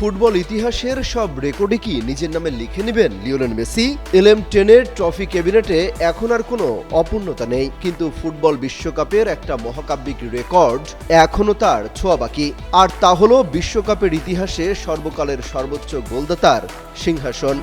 Football ইতিহাসের সব রেকর্ডে কি নিজের নামে লিখে নেবেন লিওনেল মেসি? LM10-এর ট্রফি ক্যাবিনেটে এখন আর কোনো অপূর্ণতা নেই, কিন্তু ফুটবল বিশ্বকাপের একটা মহাকাব্যিক রেকর্ড এখনো তার ছোঁয়া বাকি। আর তা হলো বিশ্বকাপের ইতিহাসে সর্বকালের সর্বোচ্চ গোলদাতার সিংহাসন।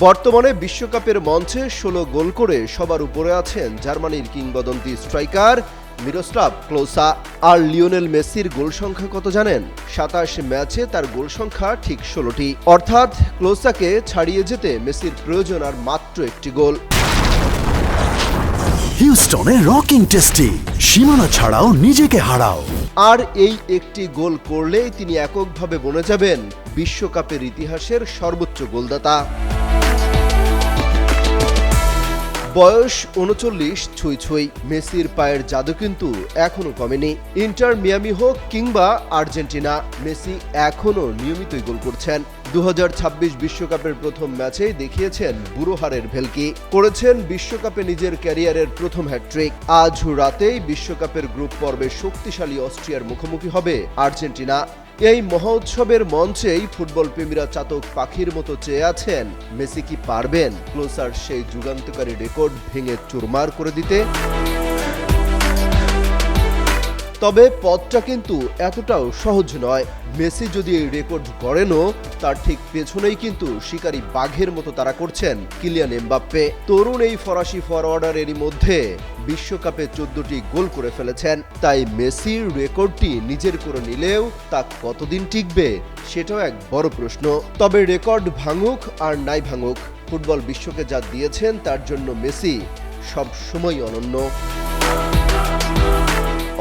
বর্তমানে বিশ্বকাপের মঞ্চে 16 গোল করে সবার উপরে আছেন জার্মানির কিংবদন্তি স্ট্রাইকার মিরোস্লাভ ক্লোসা। আর লিওনেল মেসির গোল সংখ্যা কত জানেন? 27 ম্যাচে তার গোল সংখ্যা ঠিক 16টি। অর্থাৎ ক্লোসাকে ছাড়িয়ে যেতে মেসির প্রয়োজন আর মাত্র একটি গোল। হিউস্টনে রকিং টেস্টি, সীমানা ছাড়াও নিজেকে হারাও। আর এই একটি গোল করলেই তিনি এককভাবে বনে যাবেন বিশ্বকাপের ইতিহাসের সর্বোচ্চ গোলদাতা। বয়স 39 ছুঁই ছুঁই। মেসির পায়ের জাদু কিন্তু এখনো কমেনি। ইন্টার মিয়ামি হোক কিংবা আর্জেন্টিনা, মেসি এখনো নিয়মিতই গোল করছেন। 2026 বিশ্বকাপের প্রথম ম্যাচেই দেখিয়েছেন বুড়ো হাড়ের ভেলকি, করেছেন বিশ্বকাপে নিজের ক্যারিয়ারের প্রথম হ্যাটট্রিক। আজ রাতেই বিশ্বকাপের গ্রুপ পর্বে শক্তিশালী অস্ট্রিয়ার মুখোমুখি হবে আর্জেন্টিনা। এই মহোৎসবের মঞ্চেই ফুটবল প্রেমীরা চাতক পাখির মতো চেয়ে আছেন মেসি কি পারবেন ক্লোসার সেই যুগান্তকারী রেকর্ড ভেঙে চুরমার করে দিতে? তবে পথটা কিন্তু এতটাও সহজ নয়। মেসি যদি এই রেকর্ড গড়েনও, তার ঠিক পেছনেই কিন্তু শিকারী বাঘের মতো তারা করছেন কিলিয়ান এমবাপ্পে। তরুণ এই ফরাসি ফরওয়ার্ডার এরই মধ্যে বিশ্বকাপে 14টি গোল করে ফেলেছেন। তাই মেসির রেকর্ডটি নিজের করে নিলেও তা কতদিন টিকবে সেটাও এক বড় প্রশ্ন। তবে রেকর্ড ভাঙুক আর নাই ভাঙুক, ফুটবল বিশ্বকে যা দিয়েছেন তার জন্য মেসি সব সময় অনন্য।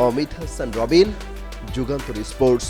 অমিত হাসান রবিন, যুগান্তর স্পোর্টস।